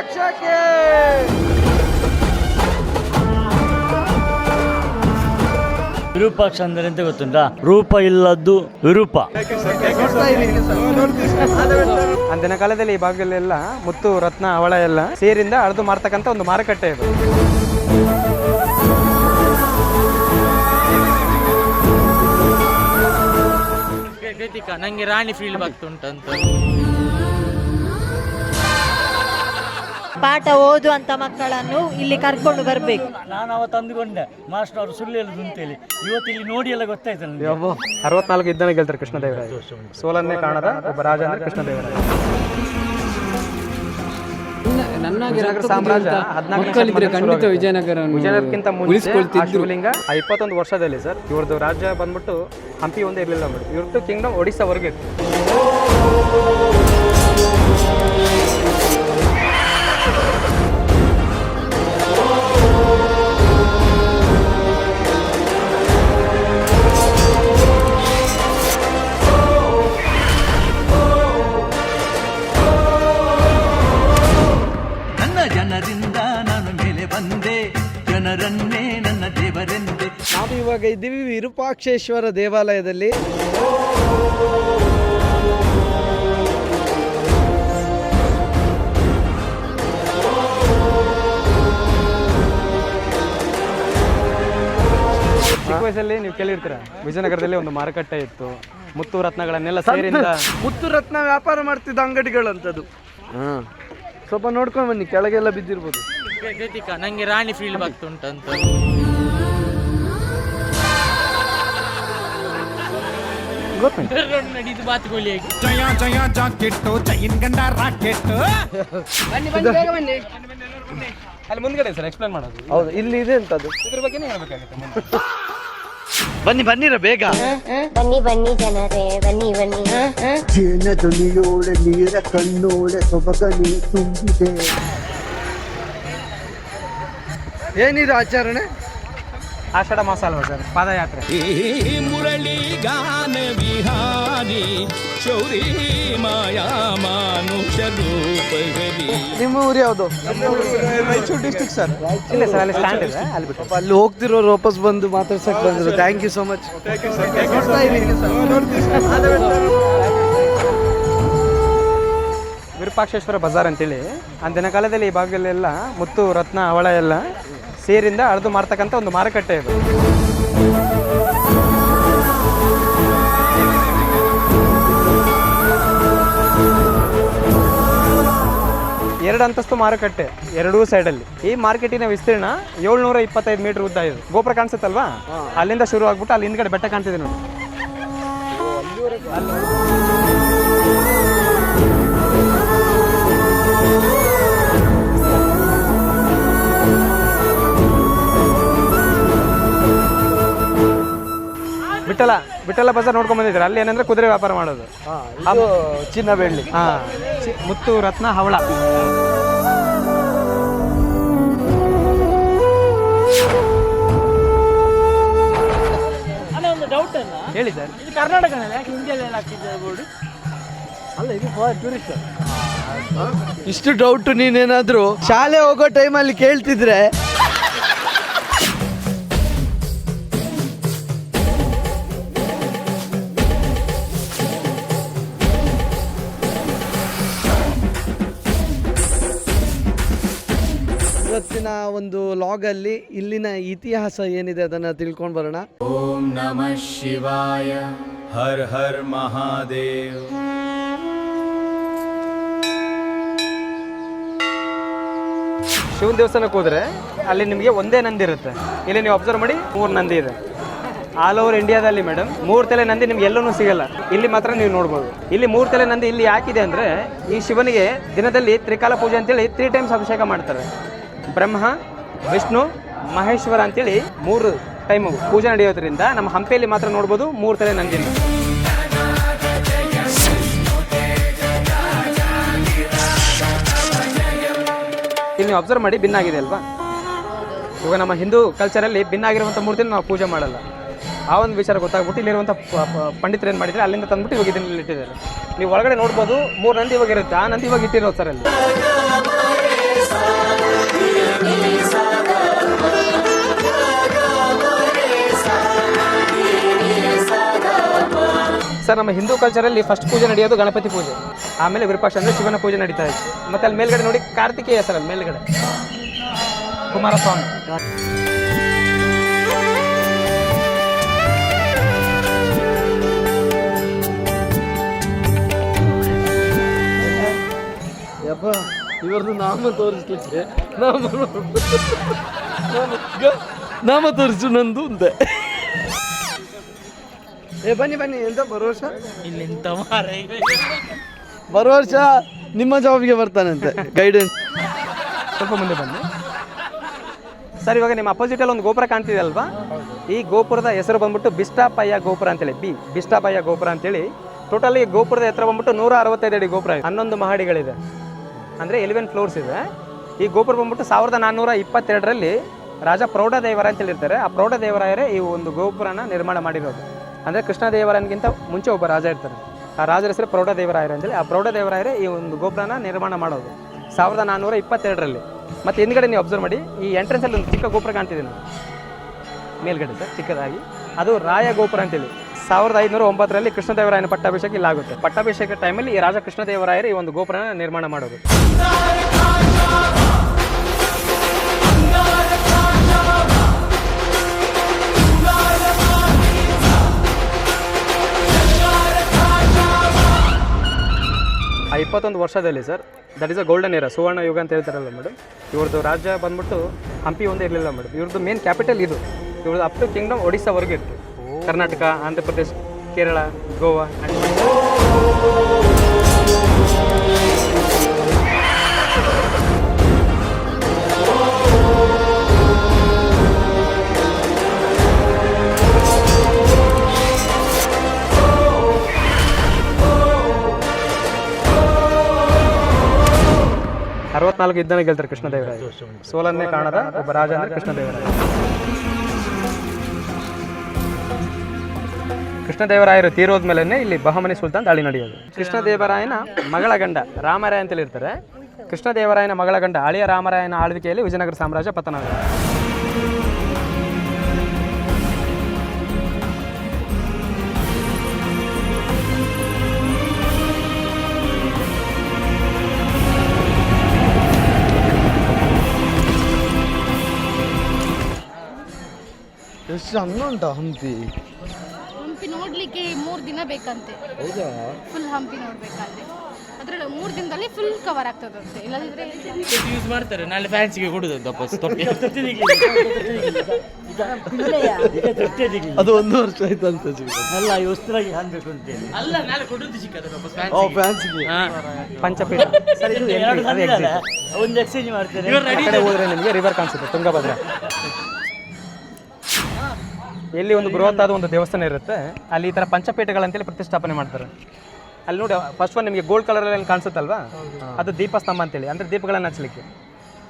ವಿರೂಪಾಕ್ಷಕ್ಕೆ ವಿರೂಪಾಕ್ಷ ಅಂದರೆ ಎಂತ ಗೊತ್ತುಂಟಾ? ರೂಪ ಇಲ್ಲದ್ದು ವಿರೂಪ. ಅಂದಿನ ಕಾಲದಲ್ಲಿ ಈ ಭಾಗದಲ್ಲೆಲ್ಲ ಮುತ್ತು ರತ್ನ ಹವಳ ಎಲ್ಲ ಸೇರಿಂದ ಅಳೆದು ಮಾರ್ತಕ್ಕಂಥ ಒಂದು ಮಾರುಕಟ್ಟೆ ಇದು. ನಂಗೆ ರಾಣಿ ಫೀಲ್ ಆಗ್ತುಂಟಂತ. ಪಾಠ ಓದುವಂತ ಮಕ್ಕಳನ್ನು ಇಲ್ಲಿ ಕರ್ಕೊಂಡು ಬರ್ಬೇಕು. ನಾನು ಅವತ್ತು ಅಂದುಕೊಂಡೆ ಮಾಸ್ಟರ್ ಅವರು ಸುಳ್ಳು ಹೇಳುದು ಅಂತೇಳಿ. ಇವತ್ತು ಇಲ್ಲಿ ನೋಡಿ ಎಲ್ಲ ಗೊತ್ತಾಯ್ತು ನನಗೆ. 64 ಯುದ್ಧನ ಗೆಲ್ತಾರೆ ಕೃಷ್ಣದೇವರಾಯ. ಸೋಲನ್ನೇ ಕಾಣದ ಒಬ್ಬ ರಾಜ ಅಂದ್ರೆ ಕೃಷ್ಣದೇವರಾಯ. ವಿಜಯನಗರ ಸಾಮ್ರಾಜ್ಯ 14ನೇ ವಿಜಯನಗರಕ್ಕಿಂತ ಮುಂಚೆ ಶಿವಲಿಂಗ 21 ವರ್ಷದಲ್ಲಿ ಸರ್ ಇವ್ರದ್ದು ರಾಜ್ಯ ಬಂದ್ಬಿಟ್ಟು ಹಂಪಿ ಒಂದೇ ಇರಲಿಲ್ಲ. ಇವ್ರದ್ದು ಕಿಂಗ್ಡಮ್ ಒಡಿಸ್ಸಾವರೆಗೆ ಇತ್ತು. ಜನರಿಂದ ನಾನು ಮೇಲೆ ಬಂದೆ, ಜನರನ್ನೇ ನನ್ನ ದೇವರೆಂದೆ. ನಾವು ಇವಾಗ ಇದ್ದೀವಿ ವಿರೂಪಾಕ್ಷೇಶ್ವರ ದೇವಾಲಯದಲ್ಲಿ. ಚಿಕ್ಕ ವಯಸ್ಸಲ್ಲಿ ನೀವು ಕೇಳಿರ್ತೀರ ವಿಜಯನಗರದಲ್ಲಿ ಒಂದು ಮಾರುಕಟ್ಟೆ ಇತ್ತು, ಮುತ್ತು ರತ್ನಗಳನ್ನೆಲ್ಲ ಸೇರಿಂದ ಮುತ್ತು ರತ್ನ ವ್ಯಾಪಾರ ಮಾಡ್ತಿದ್ದ ಅಂಗಡಿಗಳಂತದ್ದು. ಸ್ವಲ್ಪ ನೋಡ್ಕೊಂಡು ಬನ್ನಿ, ಕೆಳಗೆಲ್ಲ ಬಿದ್ದಿರ್ಬೋದು. ನಂಗೆ ರಾಣಿ ಫೀಲ್ ಆಗ್ತುಂಟಂತ. ನಡೀತು ಬಾತುಕೋಳಿ ಜಯ ಜಯ ಜಾಕೆಟ್ ಚೈನ್ ಗಂಡ ರಾಕೆಟ್. ಅಲ್ಲಿ ಮುಂದ್ಗಡೆ ಸರ್ ಎಕ್ಸ್ಪ್ಲೇನ್ ಮಾಡೋದು. ಹೌದು, ಇಲ್ಲಿ ಇದೆ ಅಂತದ್ದು. ಇದ್ರ ಬಗ್ಗೆ ಹೇಳ್ಬೇಕಾಗುತ್ತೆ. ಬನ್ನಿರ ಬೇಗ. ಬನ್ನಿ ಬನ್ನಿ ಜನರೇ ಬನ್ನಿ ಬನ್ನಿ. ಜೇನ ಧ್ವನಿಯೋಳೆ ನೀರ ಕಣ್ಣೋಳೆ ಸೊಬಗನೆ ತುಂಬಿದೆ. ಏನಿದೆ ಆಚರಣೆ? ಆಷಾಢ ಮಾಸ ಅಲ್ವಾ ಸರ್, ಪಾದಯಾತ್ರೆ. ಮುರಳಿ ಗಾನ ವಿಹಾರಿ ಶೌರಿ ಮಾಯಾ ಮಾನುಷ ರೂಪಗಲಿ. ನಿಮ್ಮ ಊರು ಯಾವುದು? Raichur district sir. ಇಲ್ಲ ಸರ್, ಅಲ್ಲಿ ಸ್ಟ್ಯಾಂಡ್ ಇದೆ, ಅಲ್ಲಿ ಬಿಟ್ಟು ಅಲ್ಲಿ ಹೋಗ್ತಿರೋರು ವಾಪಸ್ ಬಂದು ಮಾತಾಡ್ಸಕ್ ಬಂದ್ರು. Thank you so much. Virupaksheshwara ಬಜಾರ್ ಅಂತೇಳಿ ಅಂದಿನ ಕಾಲದಲ್ಲಿ ಈ ಭಾಗದಲ್ಲೆಲ್ಲ ಮುತ್ತು ರತ್ನ ಹವಳ ಎಲ್ಲ ಸೇರಿಂದ ಅಳೆದು ಮಾರ್ತಕ್ಕಂಥ ಒಂದು ಮಾರುಕಟ್ಟೆ ಇದು. ಎರಡು ಅಂತಸ್ತು ಮಾರುಕಟ್ಟೆ ಎರಡೂ ಸೈಡಲ್ಲಿ. ಈ ಮಾರ್ಕೆಟಿನ ವಿಸ್ತೀರ್ಣ 725 ಮೀಟರ್ ಉದ್ದ ಇದು. ಗೋಪುರ ಕಾಣಿಸುತ್ತಲ್ವಾ, ಅಲ್ಲಿಂದ ಶುರು ಆಗ್ಬಿಟ್ಟು ಅಲ್ಲಿ ಹಿಂದ್ಗಡೆ ಬೆಟ್ಟ ಕಾಣ್ತಿದೆ ನೋಡಿ. ವಿಠಲ ಬಜಾರ್ ನೋಡ್ಕೊಂಡ್ ಬಂದಿದ್ರೆ ಅಲ್ಲಿ ಏನಂದ್ರೆ ಕುದುರೆ ವ್ಯಾಪಾರ ಮಾಡೋದು. ಚಿನ್ನ ಬೆಳ್ಳಿ. ಮುತ್ತು ರತ್ನ ಹವಳ. ಒಂದು ಡೌಟ್ ಅಲ್ಲ, ಹೇಳಿ ಸರ್. ಇದು ಕರ್ನಾಟಕದಲ್ಲಿ ಯಾಕೆ ಇಂಡಿಯಾದಲ್ಲಿ ಹಾಕಿದ್ದಾರೆ ಬೋರ್ಡ್? ಅಲ್ಲ, ಇದು ಟೂರಿಸ್ಟ್. ಇಷ್ಟು ಡೌಟ್ ನೀನೇನಾದ್ರು ಶಾಲೆ ಹೋಗೋ ಟೈಮಲ್ಲಿ ಕೇಳ್ತಿದ್ರೆ ಇವತ್ತಿನ ಒಂದು ಲಾಗ್ ಅಲ್ಲಿ ಇಲ್ಲಿನ ಇತಿಹಾಸ ಏನಿದೆ ಅದನ್ನ ತಿಳ್ಕೊಂಡು ಬರೋಣ. ಓಂ ನಮಃ ಶಿವಾಯ, ಹರ್ ಹರ್ ಮಹಾದೇವ್. ಶಿವನ ದೇವಸ್ಥಾನಕ್ಕೆ ಹೋದ್ರೆ ಅಲ್ಲಿ ನಿಮಗೆ ಒಂದೇ ನಂದಿ ಇರುತ್ತೆ. ಇಲ್ಲಿ ನೀವು ಅಬ್ಸರ್ವ್ ಮಾಡಿ 3 ನಂದಿ ಇದೆ. ಆಲ್ ಓವರ್ ಇಂಡಿಯಾದಲ್ಲಿ ಮೇಡಮ್ 3 ತಲೆ ನಂದಿ ನಿಮ್ಗೆ ಎಲ್ಲೂ ಸಿಗಲ್ಲ, ಇಲ್ಲಿ ಮಾತ್ರ ನೀವು ನೋಡ್ಬೋದು. ಇಲ್ಲಿ 3 ತಲೆ ನಂದಿ ಇಲ್ಲಿ ಯಾಕಿದೆ ಅಂದ್ರೆ ಈ ಶಿವನಿಗೆ ದಿನದಲ್ಲಿ ತ್ರಿಕಾಲ ಪೂಜೆ ಅಂತೇಳಿ 3 ಟೈಮ್ಸ್ ಅಭಿಷೇಕ ಮಾಡ್ತಾರೆ. ಬ್ರಹ್ಮ, ವಿಷ್ಣು, ಮಹೇಶ್ವರ ಅಂತೇಳಿ 3 ಟೈಮ್ ಪೂಜೆ ನಡೆಯೋದ್ರಿಂದ ನಮ್ಮ ಹಂಪಿಯಲ್ಲಿ ಮಾತ್ರ ನೋಡ್ಬೋದು 3 ತಲೆ ನಂದಿನ. ಇಲ್ಲಿ ನೀವು ಅಬ್ಸರ್ವ್ ಮಾಡಿ ಭಿನ್ನಾಗಿದೆ ಅಲ್ವಾ. ಇವಾಗ ನಮ್ಮ ಹಿಂದೂ ಕಲ್ಚರಲ್ಲಿ ಭಿನ್ನಾಗಿರುವಂಥ ಮೂರ್ತಿನ ನಾವು ಪೂಜೆ ಮಾಡಲ್ಲ. ಆ ಒಂದು ವಿಚಾರ ಗೊತ್ತಾಗ್ಬಿಟ್ಟು ಇಲ್ಲಿರುವಂಥ ಪಂಡಿತರು ಏನು ಮಾಡಿದರೆ ಅಲ್ಲಿಂದ ತಂದ್ಬಿಟ್ಟು ಇವಾಗ ಇದನ್ನು ಇಟ್ಟಿದ್ದಾರೆ. ನೀವು ಒಳಗಡೆ ನೋಡ್ಬೋದು 3 ನಂದಿ ಇವಾಗ ಇರುತ್ತೆ. ಆ ನಂದಿ ಇವಾಗ ಇಟ್ಟಿರೋದು ಸರ್ ಅಲ್ಲಿ. ಸರ್ ನಮ್ಮ ಹಿಂದೂ ಕಲ್ಚರಲ್ಲಿ ಫಸ್ಟ್ ಪೂಜೆ ನಡೆಯೋದು ಗಣಪತಿ ಪೂಜೆ, ಆಮೇಲೆ ವಿರೂಪಾಕ್ಷ ಅಂದರೆ ಶಿವನ ಪೂಜೆ ನಡೀತಾ ಇತ್ತು. ಮತ್ತು ಅಲ್ಲಿ ಮೇಲ್ಗಡೆ ನೋಡಿ ಕಾರ್ತಿಕೇಯ ಸರ್, ಅಲ್ಲಿ ಮೇಲ್ಗಡೆ ಕುಮಾರಸ್ವಾಮಿ. ಯಪ್ಪ ಇವ್ರದ್ದು ನಾಮ ತೋರಿಸ್ಲಿಕ್ಕೆ ನಾಮ ತೋರಿಸು ನಂದು ಅಂತೆ. ಬನ್ನಿ ಬನ್ನಿ, ಎಂತ ಬರೋ ವರ್ಷ ಇಲ್ಲಿಂತ ಮಾರ ಬರೋ ವರ್ಷ ನಿಮ್ಮ ಜಾಬ್ಗೆ ಬರ್ತಾನಂತೆ ಗೈಡೆನ್ಸ್. ಸ್ವಲ್ಪ ಮುಂದೆ ಬನ್ನಿ ಸರ್. ಇವಾಗ ನಿಮ್ಮ ಅಪೋಸಿಟಲ್ಲಿ ಒಂದು ಗೋಪುರ ಕಾಣ್ತಿದೆ ಅಲ್ವಾ, ಈ ಗೋಪುರದ ಹೆಸರು ಬಂದ್ಬಿಟ್ಟು ಬಿಷ್ಟಾಪಯ್ಯ ಗೋಪುರ ಅಂತೇಳಿ, ಬಿಷ್ಟಾಪಯ್ಯ ಗೋಪುರ ಅಂತೇಳಿ. ಟೋಟಲಿ ಗೋಪುರದ ಎತ್ತರ ಬಂದ್ಬಿಟ್ಟು 165 ಅಡಿ ಗೋಪುರ ಇದೆ, 11 ಮಹಡಿಗಳಿದೆ, ಅಂದರೆ 11 ಫ್ಲೋರ್ಸ್ ಇದೆ. ಈ ಗೋಪುರ ಬಂದ್ಬಿಟ್ಟು 1422ರಲ್ಲಿ ರಾಜ ಪ್ರೌಢದೇವರಾಯ ಅಂತ ಹೇಳಿರ್ತಾರೆ. ಆ ಪ್ರೌಢದೇವರಾಯರೇ ಈ ಒಂದು ಗೋಪುರನ ನಿರ್ಮಾಣ ಮಾಡಿರೋದು. ಅಂದರೆ ಕೃಷ್ಣದೇವರಾಯನಿಗಿಂತ ಮುಂಚೆ ಒಬ್ಬ ರಾಜ ಇರ್ತಾರೆ, ಆ ರಾಜರ ಹೆಸರು ಪ್ರೌಢದೇವರಾಯರು ಅಂತೇಳಿ. ಆ ಪ್ರೌಢದೇವರಾಯರೇ ಈ ಒಂದು ಗೋಪುರನ ನಿರ್ಮಾಣ ಮಾಡೋದು 1422ರಲ್ಲಿ. ಮತ್ತು ಹಿಂದ್ಗಡೆ ನೀವು ಅಬ್ಸರ್ವ್ ಮಾಡಿ, ಈ ಎಂಟ್ರೆನ್ಸಲ್ಲಿ ಒಂದು ಚಿಕ್ಕ ಗೋಪುರ ಕಾಣ್ತಿದೆ ನಾವು ಮೇಲ್ಗಡೆ ಸರ್, ಚಿಕ್ಕದಾಗಿ. ಅದು ರಾಯ ಗೋಪುರ ಅಂತೇಳಿ 1509ರಲ್ಲಿ ಕೃಷ್ಣದೇವರಾಯನ ಪಟ್ಟಾಭಿಷೇಕ ಇಲ್ಲಿ ಆಗುತ್ತೆ. ಪಟ್ಟಾಭಿಷೇಕ ಟೈಮಲ್ಲಿ ಈ ರಾಜ ಕೃಷ್ಣದೇವರಾಯರು ಈ ಒಂದು ಗೋಪುರನ ನಿರ್ಮಾಣ ಮಾಡೋದು. ಆ 21 ವರ್ಷದಲ್ಲಿ sir, that is a golden era, ಸುವರ್ಣ ಯುಗ ಅಂತ ಹೇಳ್ತಾರಲ್ಲ ಮೇಡಮ್. ಇವ್ರದ್ದು ರಾಜ್ಯ ಬಂದ್ಬಿಟ್ಟು ಹಂಪಿ ಒಂದೇ ಇರಲಿಲ್ಲ ಮೇಡಮ್. ಇವ್ರದ್ದು ಮೇನ್ ಕ್ಯಾಪಿಟಲ್ ಇದು. ಇವ್ರದ್ದು ಅಪ್ ಟು ಕಿಂಗ್ಡಮ್ ಒಡಿಸ್ಸಾವರೆಗೂ ಇತ್ತು. ಕರ್ನಾಟಕ, ಆಂಧ್ರ ಪ್ರದೇಶ್, ಕೇರಳ, ಗೋವಾ. ಅರವತ್ನಾಲ್ಕು ಯುದ್ಧನ ಗೆಲ್ತಾರೆ ಕೃಷ್ಣದೇವರಾಯ. ಸೋಲನ್ನೇ ಕಾಣದ ಒಬ್ಬ ರಾಜ ಅಂದರೆ ಕೃಷ್ಣದೇವರಾಯ. ಕೃಷ್ಣದೇವರಾಯರು ತೀರೋದ್ಮೇಲೆ ಇಲ್ಲಿ ಬಹಮನಿ ಸುಲ್ತಾನ್ ದಾಳಿ ನಡೆಯೋದು. ಕೃಷ್ಣದೇವರಾಯನ ಮಗಳ ಗಂಡ ರಾಮರಾಯ ಅಂತೇಳಿ ಇರ್ತಾರೆ. ಕೃಷ್ಣದೇವರಾಯನ ಮಗಳ ಗಂಡ ಅಳಿಯ ರಾಮರಾಯನ ಆಳ್ವಿಕೆಯಲ್ಲಿ ವಿಜಯನಗರ ಸಾಮ್ರಾಜ್ಯ ಪತನ ಆಗುತ್ತೆ. ಎಷ್ಟು ಸಣ್ಣ ಉಂಟಾ ಹಂಪಿ? ಹಂಪಿ ನೋಡ್ಲಿಕ್ಕೆ 3 ದಿನ ಬೇಕಂತೆ. ಹೌದಾ? ಫುಲ್ ಹಂಪಿ ನೋಡ್ಬೇಕಾದ್ರೆ ಅದ್ರಲ್ಲಿ 3 ದಿನದಲ್ಲಿ ಫುಲ್ ಕವರ್ ಆಗ್ತದಂತೆ. ಇಲ್ಲದಿದ್ರೆ ಯೂಸ್ ಮಾಡ್ತಾರೆ, ನಾಳೆ ಫ್ಯಾನ್ಸಿಗೆ ಕೊಡುದು ವಾಪಸ್ ತೊಟ್ಟಿ. ಅದು 1 ವರ್ಷ ಆಯ್ತು ಅಂತ ಅಲ್ಲ, ಈ ವಸ್ತ್ರಾಗಿ ಹಾನ್ಬೇಕು ಅಂತೇಳಿ ಅಲ್ಲ, ನಾಳೆ ಕೊಡುದು ಸಿಕ್ಕದು ವಾಪಸ್ ಫ್ಯಾನ್ಸಿಗೆ. ಪಂಚಪೀಠ ಸರ್, ಇದು ಒಂದು ಎಕ್ಸ್ಚೇಂಜ್ ಮಾಡ್ತಾರೆ. ಆ ಕಡೆ ಹೋದ್ರೆ ನಿಮಗೆ ರಿವರ್ ಕಾಣಿಸುತ್ತೆ, ತುಂಗಭದ್ರಾ. ಎಲ್ಲಿ ಒಂದು ಬೃಹತ್ತಾದ ಒಂದು ದೇವಸ್ಥಾನ ಇರುತ್ತೆ, ಅಲ್ಲಿ ಈ ಥರ ಪಂಚಪೀಠಗಳಂತೇಳಿ ಪ್ರತಿಷ್ಠಾಪನೆ ಮಾಡ್ತಾರೆ. ಅಲ್ಲಿ ನೋಡಿ, ಫಸ್ಟ್ ಒನ್ ನಿಮಗೆ ಗೋಲ್ಡ್ ಕಲರಲ್ಲಿ ಕಾಣಿಸುತ್ತಲ್ವಾ, ಅದು ದೀಪಸ್ತಂಭ ಅಂತೇಳಿ, ಅಂದರೆ ದೀಪಗಳನ್ನು ಹಚ್ಚಲಿಕ್ಕೆ.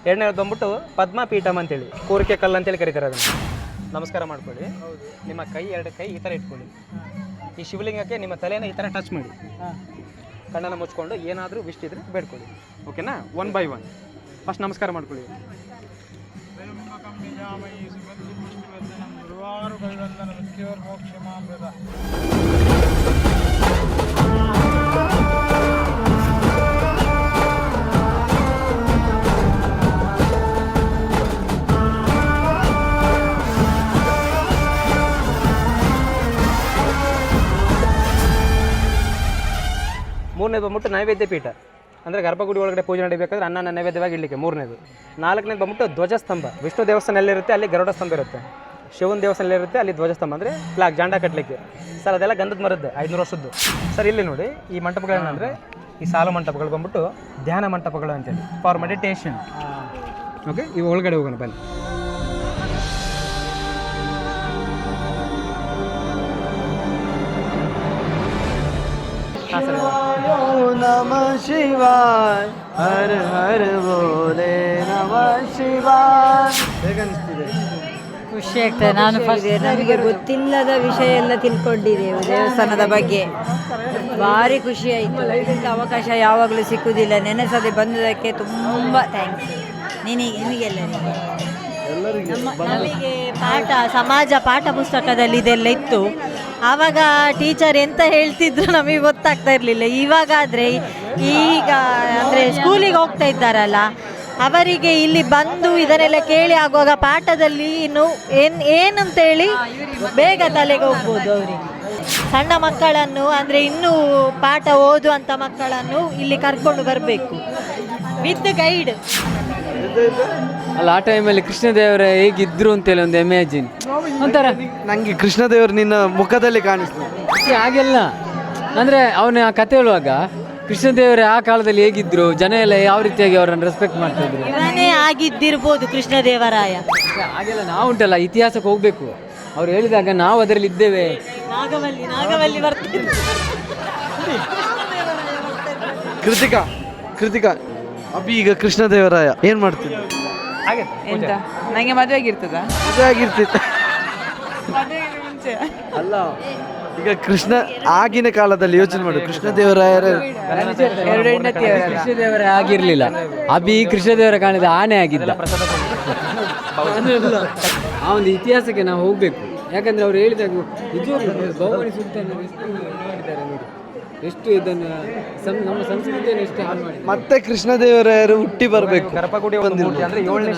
ಎರಡನೇದು ಬಂದ್ಬಿಟ್ಟು ಪದ್ಮಪೀಠಂ ಅಂತೇಳಿ, ಕೋರಿಕೆ ಕಲ್ಲು ಅಂತೇಳಿ ಕರೀತಾರೆ ಅದನ್ನು. ನಮಸ್ಕಾರ ಮಾಡ್ಕೊಳ್ಳಿ, ನಿಮ್ಮ ಕೈ 2 ಕೈ ಈ ಥರ ಇಟ್ಕೊಳ್ಳಿ. ಈ ಶಿವಲಿಂಗಕ್ಕೆ ನಿಮ್ಮ ತಲೆನ ಈ ಥರ ಟಚ್ ಮಾಡಿ, ಕಣ್ಣನ್ನು ಮುಚ್ಕೊಂಡು ಏನಾದರೂ ವಿಶ್ ಇದ್ರೆ ಬೇಡ್ಕೊಳ್ಳಿ. ಓಕೆನಾ? 1 by 1 ಫಸ್ಟ್ ನಮಸ್ಕಾರ ಮಾಡ್ಕೊಳ್ಳಿ. ಮೂರನೇದು ಬಂದ್ಬಿಟ್ಟು ನೈವೇದ್ಯ ಪೀಠ, ಅಂದರೆ ಗರ್ಭಗುಡಿ ಒಳಗಡೆ ಪೂಜೆ ನಡೀಬೇಕಾದ್ರೆ ಅನ್ನ ನೈವೇದ್ಯವಾಗಿ ಇಡಲಿಕ್ಕೆ 3ನೇದು. 4ನೇದು ಬಂದ್ಬಿಟ್ಟು ಧ್ವಜಸ್ತಂಭ. ವಿಷ್ಣು ದೇವಸ್ಥಾನ ಎಲ್ಲಿರುತ್ತೆ ಅಲ್ಲಿ ಗರುಡ ಸ್ತಂಭ ಇರುತ್ತೆ. ಶಿವನ ದೇವಸ್ಥಾನ ಎಲ್ಲಿರುತ್ತೆ ಅಲ್ಲಿ ಧ್ವಜಸ್ತಂಭ, ಅಂದರೆ ಫ್ಲಾಗ್ ಜಾಂಡ ಕಟ್ಟಲಿಕ್ಕೆ. ಸರ್ ಅದೆಲ್ಲ ಗಂಧದ ಮರದ್ದು 500 ವರ್ಷದ್ದು. ಸರ್ ಇಲ್ಲಿ ನೋಡಿ, ಈ ಮಂಟಪಗಳೇನಂದರೆ ಈ ಸಾಲು ಮಂಟಪಗಳು ಬಂದ್ಬಿಟ್ಟು ಧ್ಯಾನ ಮಂಟಪಗಳು ಅಂತೇಳಿ, ಫಾರ್ ಮೆಡಿಟೇಷನ್. ಓಕೆ, ಇವು ಒಳಗಡೆ ಹೋಗೋಣ ಬನ್ನಿ. ನಮಃ ಶಿವಾಯ, ಹರ ಹರ ಬೋಲೆ ನಮಃ ಶಿವಾಯ. ಹೇಗನ್ನಿಸ್ತಿದೆ? ಖುಷಿ ಆಗ್ತದೆ. ನಾನು ನಮಗೆ ಗೊತ್ತಿಲ್ಲದ ವಿಷಯ ಎಲ್ಲ ತಿಳ್ಕೊಂಡಿದ್ದೇವೆ ದೇವಸ್ಥಾನದ ಬಗ್ಗೆ. ಭಾರಿ ಖುಷಿ ಆಯಿತು. ಇಂಥ ಅವಕಾಶ ಯಾವಾಗಲೂ ಸಿಕ್ಕುವುದಿಲ್ಲ. ನೆನೆಸದೆ ಬಂದದಕ್ಕೆ ತುಂಬ ಥ್ಯಾಂಕ್ಸ್. ನಿಮಗೆಲ್ಲ ನಮಗೆ ಪಾಠ ಸಮಾಜ ಪಾಠ ಪುಸ್ತಕದಲ್ಲಿ ಇದೆಲ್ಲ ಇತ್ತು. ಆವಾಗ ಟೀಚರ್ ಎಂತ ಹೇಳ್ತಿದ್ರು ನಮಗೆ ಗೊತ್ತಾಗ್ತಾ ಇರಲಿಲ್ಲ. ಇವಾಗಾದರೆ ಈಗ ಅಂದರೆ ಸ್ಕೂಲಿಗೆ ಹೋಗ್ತಾ ಇದ್ದಾರಲ್ಲ, ಅವರಿಗೆ ಇಲ್ಲಿ ಬಂದು ಇದನ್ನೆಲ್ಲ ಕೇಳಿ ಆಗುವಾಗ ಪಾಠದಲ್ಲಿ ಇನ್ನು ಏನಂತೇಳಿ ಬೇಗ ತಲೆಗೆ ಹೋಗ್ಬೋದು ಅವರಿಗೆ. ಸಣ್ಣ ಮಕ್ಕಳನ್ನು ಅಂದರೆ ಇನ್ನೂ ಪಾಠ ಓದುವಂಥ ಮಕ್ಕಳನ್ನು ಇಲ್ಲಿ ಕರ್ಕೊಂಡು ಬರಬೇಕು ವಿತ್ ಗೈಡ್. ಅಲ್ಲ, ಆ ಟೈಮಲ್ಲಿ ಕೃಷ್ಣದೇವರ ಹೇಗಿದ್ರು ಅಂತೇಳಿ ಒಂದು ಇಮ್ಯಾಜಿನ್ ಒಂಥರ. ನಂಗೆ ಕೃಷ್ಣದೇವರು ನಿನ್ನ ಮುಖದಲ್ಲಿ ಕಾಣಿಸ್ತು. ಹಾಗೆಲ್ಲ ಅಂದರೆ ಅವನ ಆ ಕತೆ ಹೇಳುವಾಗ ಕೃಷ್ಣದೇವರೇ ಆ ಕಾಲದಲ್ಲಿ ಹೇಗಿದ್ರು, ಜನ ಎಲ್ಲ ಯಾವ ರೀತಿಯಾಗಿ ಅವರನ್ನು ರೆಸ್ಪೆಕ್ಟ್ ಮಾಡ್ತಿದ್ರು. ಇವನೇ ಆಗಿದ್ದಿರ್ಬೋದು ಕೃಷ್ಣದೇವರಾಯ. ಹಾಗೆಲ್ಲ ನಾವು ಉಂಟಲ್ಲ ಇತಿಹಾಸಕ್ಕೆ ಹೋಗ್ಬೇಕು. ಅವ್ರು ಹೇಳಿದಾಗ ನಾವು ಅದರಲ್ಲಿ ಇದ್ದೇವೆ. ನಾಗವಲ್ಲಿ ಬರ್ತಿದ್ರು. ಕೃತಿಕಾ ಅಭಿ ಈಗ ಕೃಷ್ಣದೇವರಾಯ ಏನ್ ಮಾಡ್ತಿದ್ದ? ಎಂತ ನಂಗೆ ಮದುವೆ ಆಗಿರ್ತದ? ಮದುವೆ ಆಗಿರ್ತಿತ್ತು ಅಲ್ಲ, ಈಗ ಆಗಿನ ಕಾಲದಲ್ಲಿ ಯೋಚನೆ ಮಾಡು, ಕೃಷ್ಣದೇವರಾಯರ ಕೃಷ್ಣದೇವರ ಆಗಿರ್ಲಿಲ್ಲ, ಅಭಿ ಕೃಷ್ಣದೇವರ ಕಾಣದ ಆನೆ ಆಗಿದ್ದ. ಆ ಒಂದು ಇತಿಹಾಸಕ್ಕೆ ನಾವು ಹೋಗ್ಬೇಕು. ಯಾಕಂದ್ರೆ ಅವ್ರು ಹೇಳಿದಾಗ ನಿಜವಾಗ್ಲೂ ಬಹುಮನಿ ಸುಲ್ತಾನರು ಎಷ್ಟು ಮಾಡಿದ್ದಾರೆ ನೋಡಿ, ಎಷ್ಟು ಇದನ್ನು ನಮ್ಮ ಸಂಸ್ಕೃತಿಯನ್ನು ಎಷ್ಟು ಹಾಳು ಮಾಡಿ. ಮತ್ತೆ ಕೃಷ್ಣದೇವರಾಯರು ಹುಟ್ಟಿ ಬರಬೇಕು.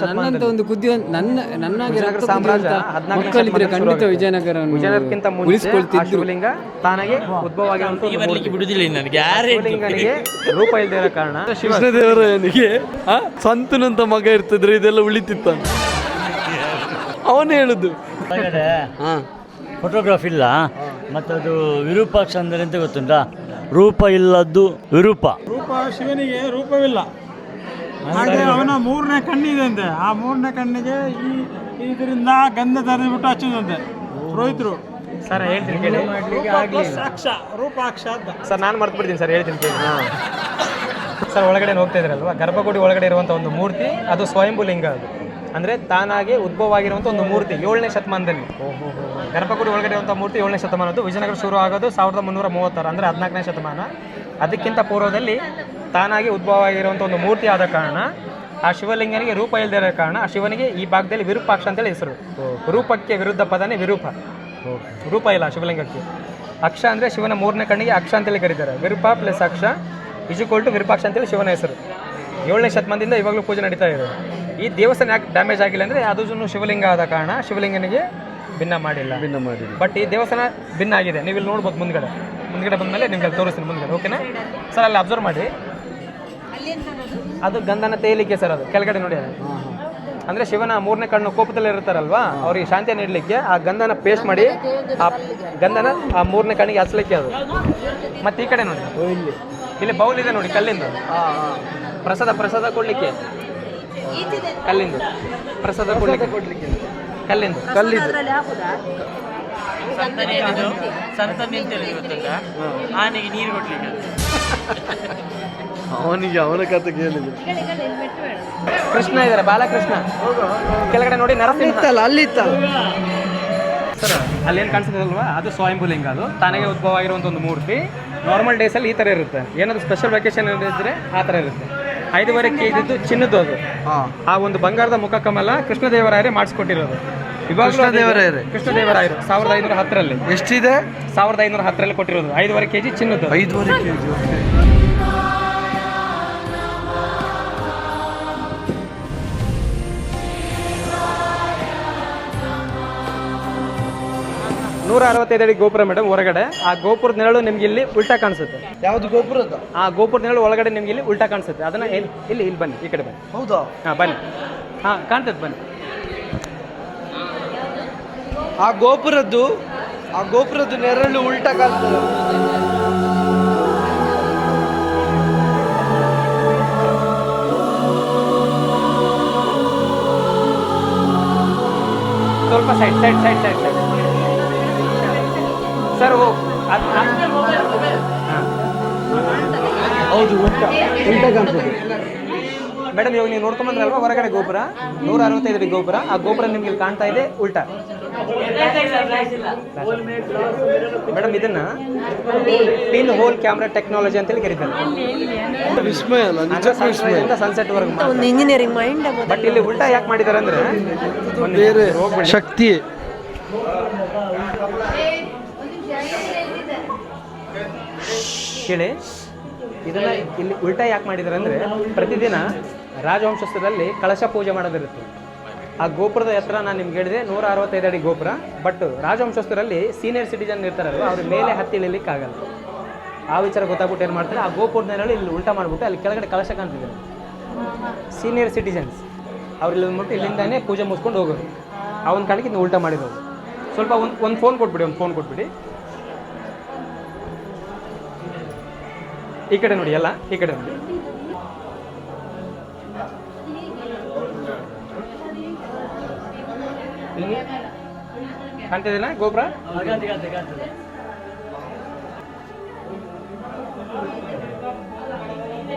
ನನ್ನಂತ ಒಂದು ಬುದ್ಧಿ ನನ್ನಾಗಿ ಸಾಮ್ರಾಜ್ಯ ಮಕ್ಕಳಿದ್ರೆ ಖಂಡಿತ ವಿಜಯನಗರಕ್ಕಿಂತ ಉಳಿಸ್ಕೊಳ್ತಿದ್ರು. ತಾನಾಗೆ ಉದ್ಭವವಾಗಿ ಬಿಡುದಿಲ್ಲ ನನಗೆ ಯಾರಿಗೆ ರೂಪ ಇಲ್ದಿರೋ ಕಾರಣ ಕೃಷ್ಣದೇವರಾಯನಿಗೆ ಸಂತನಂತ ಮಗ ಇರ್ತಿದ್ರೆ ಇದೆಲ್ಲ ಉಳಿತಿತ್ತ. ಅವನು ಹೇಳುದು ಫೋಟೋಗ್ರಾಫ್ ಇಲ್ಲ, ಮತ್ತದು ವಿರೂಪಾಕ್ಷ ಅಂದರೆ ಎಂತ ಗೊತ್ತುಂಟಾ? ರೂಪ ಇಲ್ಲದ್ದು ವಿರೂಪ. ಶಿವನಿಗೆ ರೂಪವಿಲ್ಲ, ಹಾಗೆ ಅವನ 3ನೇ ಕಣ್ಣಿದೆ ಅಂತೆ. ಆ 3ನೇ ಕಣ್ಣಿಗೆ ಇದರಿಂದ ಗಂಧ ತರಿಬಿಟ್ಟು ಹಚ್ಚುದಂತೆ ಪುರೋಹಿತರು. ಸರ್ ಹೇಳ್ತೀನಿ ಕೇಳಿ. ರೂಪಾಕ್ಷ ಅಂತ ಸರ್ ನಾನು ಮರ್ತು ಬಿಡ್ತೀನಿ ಸರ್, ಹೇಳ್ತೀನಿ ಕೇಳಿ. ಸರ್ ಒಳಗಡೆ ಹೋಗ್ತಾ ಇದ್ರಲ್ವ, ಗರ್ಭಗುಡಿ ಒಳಗಡೆ ಇರುವಂಥ ಒಂದು ಮೂರ್ತಿ ಅದು ಸ್ವಯಂಭೂಲಿಂಗ. ಅದು ಅಂದರೆ ತಾನಾಗಿ ಉದ್ಭವ ಆಗಿರುವಂಥ ಒಂದು ಮೂರ್ತಿ 7ನೇ ಶತಮಾನದಲ್ಲಿ. ಗರ್ಭಗುಡಿ ಒಳಗಡೆ ಇರುವಂಥ ಮೂರ್ತಿ 7ನೇ ಶತಮಾನದ್ದು. ವಿಜಯನಗರ ಶುರು ಆಗೋದು 1336 ಅಂದರೆ 14ನೇ ಶತಮಾನ. ಅದಕ್ಕಿಂತ ಪೂರ್ವದಲ್ಲಿ ತಾನಾಗಿ ಉದ್ಭವ ಆಗಿರುವಂಥ ಒಂದು ಮೂರ್ತಿ ಆದ ಕಾರಣ ಆ ಶಿವಲಿಂಗನಿಗೆ ರೂಪ ಇಲ್ಲದೆ ಇರೋ ಕಾರಣ ಆ ಶಿವನಿಗೆ ಈ ಭಾಗದಲ್ಲಿ ವಿರೂಪಾಕ್ಷ ಅಂತೇಳಿ ಹೆಸರು. ರೂಪಕ್ಕೆ ವಿರುದ್ಧ ಪದನೇ ವಿರೂಪ. ರೂಪ ಇಲ್ಲ ಶಿವಲಿಂಗಕ್ಕೆ. ಅಕ್ಷ ಅಂದರೆ ಶಿವನ 3ನೇ ಕಣ್ಣಿಗೆ ಅಕ್ಷ ಅಂತೇಳಿ ಕರೀತಾರೆ. ವಿರೂಪ ಪ್ಲಸ್ ಅಕ್ಷ = ವಿರೂಪಾಕ್ಷ ಅಂತೇಳಿ ಶಿವನ ಹೆಸರು. 7ನೇ ಶತಮಾನದಿಂದ ಇವಾಗಲೂ ಪೂಜೆ ನಡೀತಾ ಇದೆ. ಈ ದೇವಸ್ಥಾನ ಯಾಕೆ ಡ್ಯಾಮೇಜ್ ಆಗಿಲ್ಲ ಅಂದರೆ ಅದು ಶಿವಲಿಂಗ ಆದ ಕಾರಣ ಶಿವಲಿಂಗನಿಗೆ ಭಿನ್ನ ಮಾಡಿಲ್ಲ. ಬಟ್ ಈ ದೇವಸ್ಥಾನ ಭಿನ್ನ ಆಗಿದೆ. ನೀವು ಇಲ್ಲಿ ನೋಡ್ಬೋದು ಮುಂದ್ಗಡೆ ಬಂದಮೇಲೆ ನಿಮ್ಗೆ ಅಲ್ಲಿ ತೋರಿಸ್ತೀನಿ ಮುಂದ್ಗಡೆ. ಓಕೆನಾ ಸರ್? ಅಲ್ಲಿ ಅಬ್ಸರ್ವ್ ಮಾಡಿ, ಅದು ಗಂಧನ ತೇಲಿಕ್ಕೆ ಸರ್. ಅದು ಕೆಳಗಡೆ ನೋಡಿ, ಅದು ಅಂದರೆ ಶಿವನ 3ನೇ ಕಣ್ಣು ಕೋಪದಲ್ಲಿ ಇರ್ತಾರಲ್ವಾ, ಅವ್ರಿಗೆ ಶಾಂತಿಯನ್ನು ನೀಡಲಿಕ್ಕೆ ಆ ಗಂಧನ ಪೇಸ್ಟ್ ಮಾಡಿ ಆ ಗಂಧನ ಆ 3ನೇ ಕಣ್ಣಿಗೆ ಹಚ್ಚಲಿಕ್ಕೆ ಅದು. ಮತ್ತು ಈ ಕಡೆ ನೋಡಿ, ಇಲ್ಲಿ ಬೌಲ್ ಇದೆ ನೋಡಿ ಕಲ್ಲಿಂದ, ಪ್ರಸಾದ ಕೊಡ್ಲಿಕ್ಕೆ ಕಲ್ಲಿಂದ, ಪ್ರಸಾದ ಕೊಡ್ಲಿಕ್ಕೆ ಕಲ್ಲಿಂದ ಸಂತನಿ ಅಂತೇಳಿ ಗೊತ್ತಲ್ಲ, ಆನೆಗೆ ನೀರು ಕೊಡ್ಲಿಕ್ಕೆ. ಅವನಿಗೆ ಅವನ ಕತೆ ಕೇಳಿದ್ರು. ಕೃಷ್ಣ ಇದ್ದಾರೆ, ಬಾಲಕೃಷ್ಣ. ಕೆಳಗಡೆ ನೋಡಿ ನರಸಿಂಹ ಇತ್ತಲ್ಲ, ಅಲ್ಲಿತ್ತ ಸರ್. ಅಲ್ಲೇನು ಕಾಣಿಸ್ತದಲ್ವಾ, ಅದು ಸ್ವಯಂಭೂಲಿಂಗ. ಅದು ತಾನಾಗೆ ಉದ್ಭವ ಆಗಿರುವಂಥ ಒಂದು ಮೂರ್ತಿ. ನಾರ್ಮಲ್ ಡೇಸಲ್ಲಿ ಈ ಥರ ಇರುತ್ತೆ. ಏನಾದರೂ ಸ್ಪೆಷಲ್ ವೆಕೇಶನ್ ಇದ್ದರೆ ಆ ಥರ ಇರುತ್ತೆ. 5.5 kg ಚಿನ್ನದ್ದು ಅದು. ಆ ಒಂದು ಬಂಗಾರದ ಮುಖ ಕಮಲ ಕೃಷ್ಣದೇವರಾಯರೇ ಮಾಡಿಸ್ಕೊಟ್ಟಿರೋದು. ಇವಾಗ ಕೃಷ್ಣದೇವರಾಯರು 1510ರಲ್ಲಿ. ಎಷ್ಟಿದೆ? 1510ರಲ್ಲಿ ಕೊಟ್ಟಿರೋದು. 5.5 kg ಚಿನ್ನದ್ದು. 5.5 kg. 165 ಅಡಿ ಗೋಪುರ ಮೇಡಮ್ ಹೊರಗಡೆ. ಆ ಗೋಪುರದ ನೆರಳು ನಿಮ್ಗೆ ಇಲ್ಲಿ ಉಲ್ಟಾ ಕಾಣಿಸುತ್ತೆ. ಯಾವುದು ಗೋಪುರದ? ಆ ಗೋಪುರದ ನೆರಳು ಒಳಗಡೆ ನಿಮ್ಗೆ ಇಲ್ಲಿ ಉಲ್ಟಾ ಕಾಣಿಸುತ್ತೆ. ಅದನ್ನ ಇಲ್ಲಿ ಬನ್ನಿ, ಈ ಕಡೆ ಬನ್ನಿ. ಹೌದಾ? ಹಾಂ ಬನ್ನಿ. ಹಾಂ ಕಾಣ್ತದೆ, ಬನ್ನಿ. ಆ ಗೋಪುರದ್ದು ನೆರಳು ಉಲ್ಟಾ ಕಾಣ್ತದೆ. ಸ್ವಲ್ಪ ಸೈಡ್ ಸರ್. ಹೌದು, ಉಲ್ಟಾ ಕಾಣ್ತದೆ. ಮೇಡಮ್ ಇವಾಗ ನೀವು ನೋಡ್ಕೊಂಬಂದ್ರಲ್ವಾ ಹೊರಗಡೆ ಗೋಪುರ 165 ಅಡಿ ಗೋಪುರ. ಆ ಗೋಪುರ ನಿಮ್ಗೆ ಇಲ್ಲಿ ಕಾಣ್ತಾ ಇದೆ ಉಲ್ಟಾ. ಮೇಡಮ್ ಇದನ್ನ ಪಿನ್ ಹೋಲ್ ಕ್ಯಾಮ್ರಾ ಟೆಕ್ನಾಲಜಿ ಅಂತೇಳಿ ಕರೀತಾರೆ. ವಿಸ್ಮಯ ಅಲ್ಲ, ನಿಜಕ್ಕೂ ವಿಸ್ಮಯ. ಸನ್ಸೆಟ್ ವರ್ಗ ಒಂದು ಇಂಜಿನಿಯರಿಂಗ್ ಮೈಂಡ್. ಬಟ್ ಇಲ್ಲಿ ಉಲ್ಟಾ ಯಾಕೆ ಮಾಡಿದ್ದಾರೆ ಅಂದ್ರೆ ಬೇರೆ ಶಕ್ತಿ. ಕೇಳಿ, ಇದನ್ನ ಇಲ್ಲಿ ಉಲ್ಟಾ ಯಾಕೆ ಮಾಡಿದ್ದಾರೆ ಅಂದ್ರೆ ಪ್ರತಿದಿನ ರಾಜವಂಶಸ್ಥರಲ್ಲಿ ಕಳಶ ಪೂಜೆ ಮಾಡೋದಿರುತ್ತೆ. ಆ ಗೋಪುರದ ಎತ್ತರ ನಾನು ನಿಮ್ಗೆ ಹೇಳಿದೆ 165 ಅಡಿ ಗೋಪುರ. ಬಟ್ ರಾಜವಂಶಸ್ಥರಲ್ಲಿ ಸೀನಿಯರ್ ಸಿಟಿಜನ್ ಇರ್ತಾರಲ್ವ, ಅವ್ರ ಮೇಲೆ ಹತ್ತಿ ಇಳಿಲಿಕ್ಕಾಗಲ್ಲ. ಆ ವಿಚಾರ ಗೊತ್ತಾಗ್ಬಿಟ್ಟು ಏನು ಮಾಡ್ತಾರೆ, ಆ ಗೋಪುರದ ಮೇಲೆ ಇಲ್ಲಿ ಉಲ್ಟಾ ಮಾಡಿಬಿಟ್ಟು ಅಲ್ಲಿ ಕೆಳಗಡೆ ಕಳಶ ಕಾಣ್ತಿದ್ದಾರೆ. ಸೀನಿಯರ್ ಸಿಟಿಜನ್ಸ್ ಅವ್ರು ಇಲ್ಲಿ ಬಂದ್ಬಿಟ್ಟು ಇಲ್ಲಿಂದಾನೇ ಪೂಜೆ ಮುಗಿಸ್ಕೊಂಡು ಹೋಗೋರು. ಆ ಒಂದು ಕಾರಣಕ್ಕೆ ನೀವು ಉಲ್ಟಾ ಮಾಡಿರೋದು. ಸ್ವಲ್ಪ ಒಂದು ಫೋನ್ ಕೊಟ್ಬಿಡಿ. ಈ ಕಡೆ ನೋಡಿ, ಎಲ್ಲ ಈ ಕಡೆ ನೋಡಿ. ಕಾಣ್ತಿದ್ದೀನಾ ಗೋಪುರ?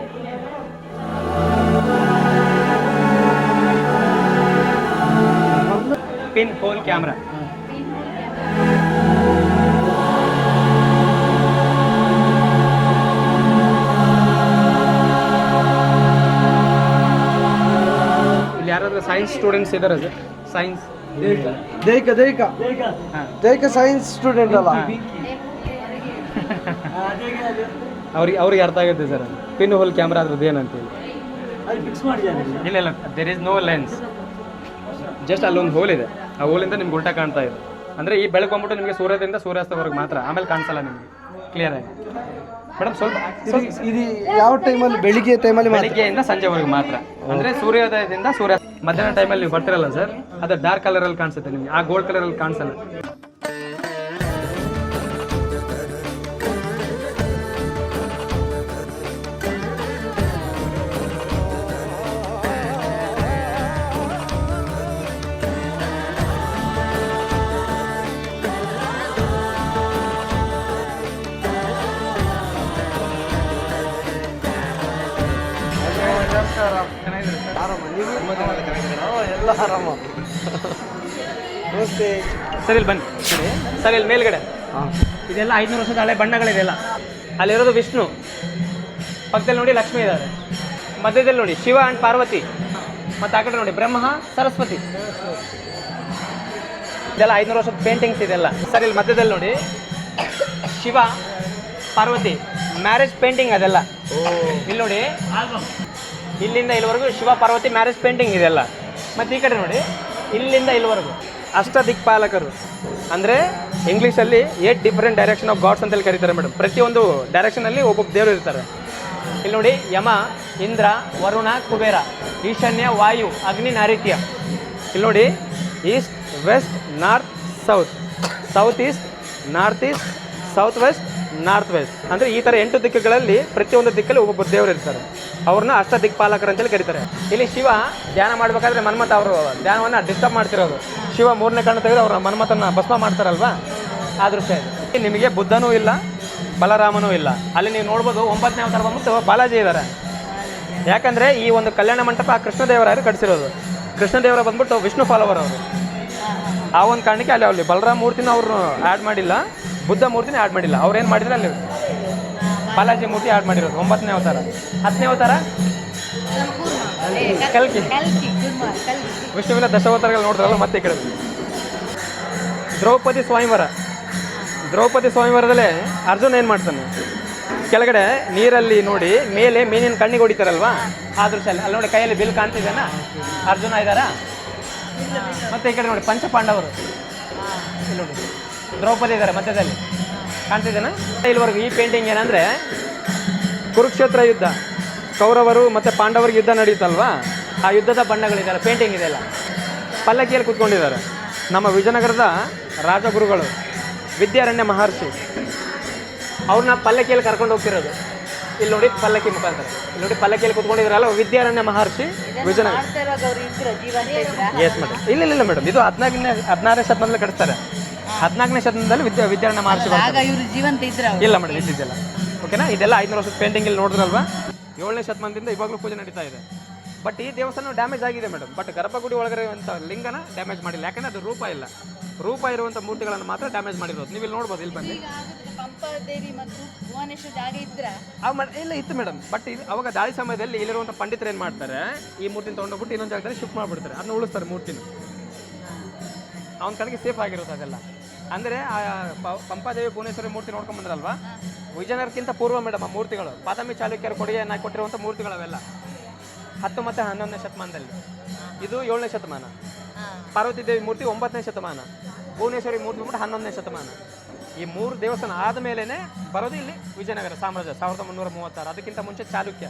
Pinhole camera. ಇಲ್ಲಿ ಯಾರಾದ್ರೂ ಸೈನ್ಸ್ ಸ್ಟೂಡೆಂಟ್ಸ್ ಇದ್ದಾರೆ ಸರ್? ಸೈನ್ಸ್ ದೈಹಿಕ ಸೈನ್ಸ್ ಸ್ಟೂಡೆಂಟ್ ಅಲ್ಲ, ಅವ್ರಿಗೆ ಅರ್ಥ ಆಗುತ್ತೆ ಸರ್ ಪಿನ್ ಹೋಲ್ ಕ್ಯಾಮ್ರಾ ಅದ್ರದ್ದು ಏನಂತೇಳಿ. ಇಲ್ಲ, there is no lens, just ಅಲ್ಲೊಂದು ಹೋಲ್ ಇದೆ. ಆ ಹೋಲಿಂದ ನಿಮ್ಗೆ ಉಲ್ಟಾ ಕಾಣ್ತಾ ಇದೆ. ಅಂದರೆ ಈ ಬೆಳಕು ಬಂದ್ಬಿಟ್ಟು ನಿಮಗೆ ಸೂರ್ಯೋದಯದಿಂದ ಸೂರ್ಯಾಸ್ತವರೆಗೆ ಮಾತ್ರ, ಆಮೇಲೆ ಕಾಣಿಸಲ್ಲ ನಿಮಗೆ ಕ್ಲಿಯರ್ ಆಗಿ. ಮೇಡಮ್ ಸ್ವಲ್ಪ ಇದು ಯಾವ ಟೈಮಲ್ಲಿ? ಬೆಳಿಗ್ಗೆಯಿಂದ ಸಂಜೆವರೆಗೆ ಮಾತ್ರ. ಅಂದರೆ ಸೂರ್ಯೋದಯದಿಂದ ಸೂರ್ಯಾಸ್ತ. ಮಧ್ಯಾಹ್ನ ಟೈಮಲ್ಲಿ ನೀವು ಬರ್ತಿರಲ್ಲ ಸರ್, ಅದು ಡಾರ್ಕ್ ಕಲರಲ್ಲಿ ಕಾಣಿಸುತ್ತೆ ನಿಮಗೆ, ಆ ಗೋಲ್ಡ್ ಕಲರಲ್ಲಿ ಕಾಣಿಸಲ್ಲ. ಎಲ್ಲ ಆರಾಮ. ನಮಸ್ತೆ ಸರ್, ಇಲ್ಲಿ ಬನ್ನಿ ಸರ್. ಇಲ್ಲಿ ಮೇಲ್ಗಡೆ ಇದೆಲ್ಲ 500 ವರ್ಷದ ಹಳೆ ಬಣ್ಣಗಳಿದೆಲ್ಲ. ಅಲ್ಲಿರೋದು ವಿಷ್ಣು, ಪಕ್ಕದಲ್ಲಿ ನೋಡಿ ಲಕ್ಷ್ಮಿ ಇದ್ದಾರೆ, ಮಧ್ಯದಲ್ಲಿ ನೋಡಿ ಶಿವ ಆ್ಯಂಡ್ ಪಾರ್ವತಿ, ಮತ್ತು ಆ ಕಡೆ ನೋಡಿ ಬ್ರಹ್ಮ ಸರಸ್ವತಿ. ಇದೆಲ್ಲ 500 ವರ್ಷದ ಪೇಂಟಿಂಗ್ಸ್ ಇದೆಲ್ಲ ಸರ್. ಇಲ್ಲಿ ಮಧ್ಯದಲ್ಲಿ ನೋಡಿ ಶಿವ ಪಾರ್ವತಿ ಮ್ಯಾರೇಜ್ ಪೇಂಟಿಂಗ್ ಅದೆಲ್ಲ. ಇಲ್ಲಿ ನೋಡಿ ಇಲ್ಲಿಂದ ಇಲ್ಲಿವರೆಗೂ ಶಿವ ಪಾರ್ವತಿ ಮ್ಯಾರೇಜ್ ಪೇಂಟಿಂಗ್ ಇದೆಲ್ಲ. ಮತ್ತು ಈ ಕಡೆ ನೋಡಿ ಇಲ್ಲಿಂದ ಇಲ್ಲಿವರೆಗೂ ಅಷ್ಟದಿಕ್ಪಾಲಕರು, ಅಂದರೆ ಇಂಗ್ಲೀಷಲ್ಲಿ 8 ಡಿಫರೆಂಟ್ ಡೈರೆಕ್ಷನ್ ಆಫ್ ಗಾಡ್ಸ್ ಅಂತೇಳಿ ಕರೀತಾರೆ ಮೇಡಮ್. ಪ್ರತಿಯೊಂದು ಡೈರೆಕ್ಷನಲ್ಲಿ ಒಬ್ಬೊಬ್ಬ ದೇವರು ಇರ್ತಾರೆ. ಇಲ್ಲಿ ನೋಡಿ ಯಮ, ಇಂದ್ರ, ವರುಣ, ಕುಬೇರ, ಈಶಾನ್ಯ, ವಾಯು, ಅಗ್ನಿ, ನೈಋತ್ಯ. ಇಲ್ಲಿ ನೋಡಿ east, west, north, south, south east, north east, south west, north west. ಅಂದರೆ ಈ ಥರ 8 ದಿಕ್ಕುಗಳಲ್ಲಿ ಪ್ರತಿಯೊಂದು ದಿಕ್ಕಲ್ಲಿ ಒಬ್ಬೊಬ್ಬ ದೇವರು ಇರ್ತಾರೆ. ಅವ್ರನ್ನ ಅಷ್ಟದಿಕ್ಪಾಲಕರು ಅಂತೇಳಿ ಕರೀತಾರೆ. ಇಲ್ಲಿ ಶಿವ ಧ್ಯಾನ ಮಾಡಬೇಕಾದ್ರೆ ಮನ್ಮಥ ಅವರು ಧ್ಯಾನವನ್ನು ಡಿಸ್ಟರ್ಬ್ ಮಾಡ್ತಿರೋದು. ಶಿವ 3ನೇ ಕಣ್ಣು ತೆಗೆದು ಅವರ ಮನ್ಮಥನ ಭಸ್ಮ ಮಾಡ್ತಾರಲ್ವಾ, ಆ ದೃಶ್ಯ ಇದೆ. ನಿಮಗೆ ಬುದ್ಧನೂ ಇಲ್ಲ, ಬಲರಾಮನೂ ಇಲ್ಲ. ಅಲ್ಲಿ ನೀವು ನೋಡ್ಬೋದು 9ನೇ ಅವತಾರ ಬಂದ್ಬಿಟ್ಟು ಬಾಲಾಜಿ ಇದ್ದಾರೆ. ಯಾಕಂದರೆ ಈ ಒಂದು ಕಲ್ಯಾಣ ಮಂಟಪ ಕೃಷ್ಣದೇವರಾಯರು ಕಟ್ಟಿಸಿರೋದು. ಕೃಷ್ಣದೇವರ ಬಂದ್ಬಿಟ್ಟು ವಿಷ್ಣು ಫಾಲೋವರ್ ಅವರು. ಆ ಒಂದು ಕಾರಣಕ್ಕೆ ಅಲ್ಲಿ ಬಲರಾಮ ಮೂರ್ತಿನ ಅವರು ಆ್ಯಡ್ ಮಾಡಿಲ್ಲ, ಬುದ್ಧ ಮೂರ್ತಿನ ಆ್ಯಡ್ ಮಾಡಿಲ್ಲ. ಅವ್ರೇನು ಮಾಡಿದ್ರೆ ಅಲ್ಲಿ ಬಾಲಾಜಿ ಮೂರ್ತಿ ಆ್ಯಡ್ ಮಾಡಿರೋದು. 9ನೇ ಅವತಾರ. 10ನೇ ಅವತಾರ ಕಲ್ಕಿ. ವಿಷ್ಣುವಿನ ದಶಾವತಾರಗಳು ನೋಡಿದ್ರಲ್ಲ. ಮತ್ತೆ ಈ ಕಡೆ ದ್ರೌಪದಿ ಸ್ವಯಂವರ. ದ್ರೌಪದಿ ಸ್ವಯಂವರದಲ್ಲೇ ಅರ್ಜುನ್ ಏನು ಮಾಡ್ತಾನೆ, ಕೆಳಗಡೆ ನೀರಲ್ಲಿ ನೋಡಿ ಮೇಲೆ ಮೀನಿನ ಕಣ್ಣಿಗೆ ಹೊಡಿತಾರಲ್ವಾ, ಆ ದೃಶ್ಯ ಅಲ್ಲಿ ನೋಡಿ. ಕೈಯಲ್ಲಿ ಬಿಲ್ ಕಾಣ್ತಿದ್ದಾನ, ಅರ್ಜುನ ಇದ್ದಾರಾ. ಮತ್ತೆ ಈ ಕಡೆ ನೋಡಿ ಪಂಚಪಾಂಡವರು. ಇಲ್ಲಿ ನೋಡಿ ದ್ರೌಪದಿ ಇದ್ದಾರೆ ಮಧ್ಯದಲ್ಲಿ, ಕಾಣ್ತಿದ್ದೇನೆ. ಇಲ್ಲಿವರೆಗೂ ಈ ಪೇಂಟಿಂಗ್ ಏನಂದರೆ ಕುರುಕ್ಷೇತ್ರ ಯುದ್ಧ, ಕೌರವರು ಮತ್ತು ಪಾಂಡವರಿಗೆ ಯುದ್ಧ ನಡೆಯುತ್ತಲ್ವಾ, ಆ ಯುದ್ಧದ ಬಣ್ಣಗಳಿದ್ದಾರೆ. ಪೇಂಟಿಂಗ್ ಇದೆಲ್ಲ. ಪಲ್ಲಕ್ಕಿಯಲ್ಲಿ ಕೂತ್ಕೊಂಡಿದ್ದಾರೆ ನಮ್ಮ ವಿಜಯನಗರದ ರಾಜಗುರುಗಳು ವಿದ್ಯಾರಣ್ಯ ಮಹರ್ಷಿ. ಅವ್ರನ್ನ ಪಲ್ಲಕ್ಕಿಯಲ್ಲಿ ಕರ್ಕೊಂಡು ಹೋಗ್ತಿರೋದು. ಇಲ್ಲಿ ನೋಡಿ ಪಲ್ಲಕ್ಕಿ ಮುಖಾಂತರ. ಇಲ್ಲಿ ನೋಡಿ ಪಲ್ಲಕ್ಕಿಯಲ್ಲಿ ಕೂತ್ಕೊಂಡಿದ್ರಲ್ಲ ವಿದ್ಯಾರಣ್ಯ ಮಹರ್ಷಿ ವಿಜಯನಗರ. Yes madam. ಇಲ್ಲ ಮೇಡಮ್, ಇದು 16ನೇ ಶತಮಾನದಲ್ಲಿ ಕಟ್ಟಿಸ್ತಾರೆ. 14ನೇ ಶತಮಾನದಲ್ಲಿ ವಿದ್ಯಾರಣ್ಯ ಮಹರ್ಷಿ ಇಲ್ಲ ಮೇಡಮ್, ಇದ್ದಿದ್ದೆಲ್ಲ. ಓಕೆನಾ. ಇದೆಲ್ಲ 500 ವರ್ಷದ ಪೇಂಟಿಂಗ್ ಇಲ್ಲಿ ನೋಡಿದ್ರಲ್ವಾ. 7ನೇ ಶತಮಾನದಿಂದ ಇವಾಗಲೂ ಪೂಜೆ ನಡೀತಾ ಇದೆ. ಬಟ್ ಈ ದೇವಸ್ಥಾನ ಡ್ಯಾಮೇಜ್ ಆಗಿದೆ ಮೇಡಮ್. ಬಟ್ ಗರ್ಭಗುಡಿ ಒಳಗಡೆ ಇರುವಂಥ ಲಿಂಗನ ಡ್ಯಾಮೇಜ್ ಮಾಡಿಲ್ಲ, ಯಾಕಂದರೆ ಅದು ರೂಪ ಇಲ್ಲ. ರೂಪ ಇರುವಂಥ ಮೂರ್ತಿಗಳನ್ನು ಮಾತ್ರ ಡ್ಯಾಮೇಜ್ ಮಾಡಿರೋದು. ನೀವು ಇಲ್ಲಿ ನೋಡ್ಬೋದು, ಇಲ್ಲಿ ಬಂದು ಪಂಪಾದೇವಿ ಮತ್ತು ಭುವನೇಶ್ವರ ಜಾಗ ಇದ್ರೆ ಇಲ್ಲ ಇತ್ತು ಮೇಡಮ್. ಬಟ್ ಇದು ಅವಾಗ ದಾಳಿ ಸಮಯದಲ್ಲಿ ಇಲ್ಲಿರುವಂಥ ಪಂಡಿತರು ಏನು ಮಾಡ್ತಾರೆ, ಈ ಮೂರ್ತಿನ ತೊಗೊಂಡೋಗ್ಬಿಟ್ಟು ಇನ್ನೊಂದು ಜಾಗದಲ್ಲಿ ಶಿಫ್ಟ್ ಮಾಡಿಬಿಡ್ತಾರೆ, ಅದನ್ನ ಉಳಿಸ್ತಾರೆ ಮೂರ್ತಿನ. ಅವನ ಕಡೆಗೆ ಸೇಫ್ ಆಗಿರುತ್ತೆ ಅದೆಲ್ಲ. ಅಂದರೆ ಪಂಪಾದೇವಿ ಭುವನೇಶ್ವರಿ ಮೂರ್ತಿ ನೋಡ್ಕೊಂಡು ಬಂದ್ರಲ್ವಾ, ವಿಜಯನಗರಕ್ಕಿಂತ ಪೂರ್ವ ಮೇಡಮ್ ಆ ಮೂರ್ತಿಗಳು. ಬಾದಾಮಿ ಚಾಲುಕ್ಯರ ಕೊಡುಗೆಯನ್ನು ಕೊಟ್ಟಿರುವಂಥ ಮೂರ್ತಿಗಳವೆಲ್ಲ 10 ಮತ್ತು 11ನೇ ಶತಮಾನದಲ್ಲಿ. ಇದು 7ನೇ ಶತಮಾನ. ಪಾರ್ವತಿ ದೇವಿ ಮೂರ್ತಿ 9ನೇ ಶತಮಾನ. ಭುವನೇಶ್ವರಿ ಮೂರ್ತಿ ಬಿಟ್ಟು 11ನೇ ಶತಮಾನ. ಈ 3 ದೇವಸ್ಥಾನ ಆದಮೇಲೆ ಬರೋದು ಇಲ್ಲಿ ವಿಜಯನಗರ ಸಾಮ್ರಾಜ್ಯ 1336. ಅದಕ್ಕಿಂತ ಮುಂಚೆ ಚಾಲುಕ್ಯ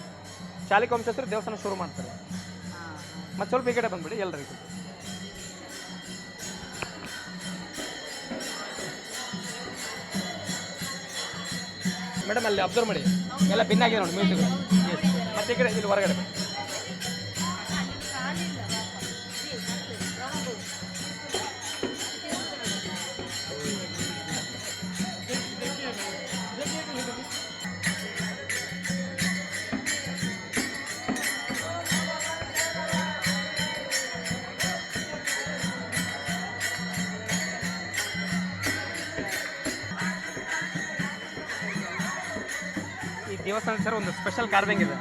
ವಂಶಸ್ಥರು ದೇವಸ್ಥಾನ ಶುರು ಮಾಡ್ತಾರೆ. ಮತ್ತು ಸ್ವಲ್ಪ ಈ ಕಡೆ ಬಂದ್ಬಿಡಿ ಎಲ್ಲರಿಗೂ. ಮೇಡಮ್ ಅಲ್ಲಿ ಅಬ್ಸರ್ವ್ ಮಾಡಿ, ಎಲ್ಲ ಭಿನ್ನಾಗಿದೆ ನೋಡಿ ಮ್ಯೂಸಿಕ್ಗಳು. ಮತ್ತೆ ಈ ಕಡೆ ಇಲ್ಲಿ ಹೊರಗಡೆ ದೇವಸ್ಥಾನ ಸರ್ ಒಂದು ಸ್ಪೆಷಲ್ ಕಾರ್ವಿಂಗ್ ಇದೆ,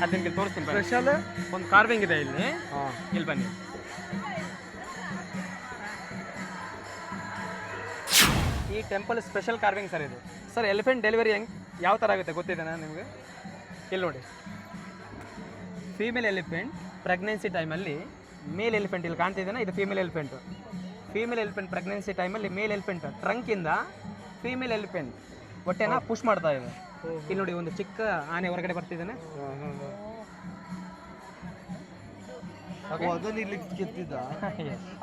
ಅದನ್ನ ಇಲ್ಲಿ ತೋರಿಸ್ತೀನಿ. ಸ್ಪೆಷಲ್ ಒಂದು ಕಾರ್ವಿಂಗ್ ಇದೆ ಇಲ್ಲಿ, ಇಲ್ಲಿ ಬನ್ನಿ. ಈ ಟೆಂಪಲ್ ಸ್ಪೆಷಲ್ ಕಾರ್ವಿಂಗ್ ಸರ್ ಇದು. ಸರ್ ಎಲಿಫೆಂಟ್ ಡೆಲಿವರಿ ಯಾವ ಥರ ಆಗುತ್ತೆ ಗೊತ್ತಿದೆನಾ ನಿಮಗೆ? ಇಲ್ಲಿ ನೋಡಿ, ಫೀಮೇಲ್ ಎಲಿಫೆಂಟ್ ಪ್ರೆಗ್ನೆನ್ಸಿ ಟೈಮಲ್ಲಿ ಮೇಲ್ ಎಲಿಫೆಂಟ್ ಇಲ್ಲಿ ಕಾಣ್ತಿದ್ದೇನೆ, ಇದು female elephant. Female elephant pregnancy ಟೈಮಲ್ಲಿ ಮೇಲ್ ಎಲಿಫೆಂಟ್ ಟ್ರಂಕಿಂದ ಫೀಮೇಲ್ ಎಲಿಫೆಂಟ್ ಹೊಟ್ಟೆನ ಪುಷ್ ಮಾಡ್ತಾ ಇದೆ. ಇಲ್ಲಿ ನೋಡಿ ಒಂದು ಚಿಕ್ಕ ಆನೆ ಹೊರಗಡೆ ಬರ್ತಿದ್ದಾನೆ. ಅದನ್ನ ಇಲ್ಲಿ ಕೆತ್ತಿದ್ದ.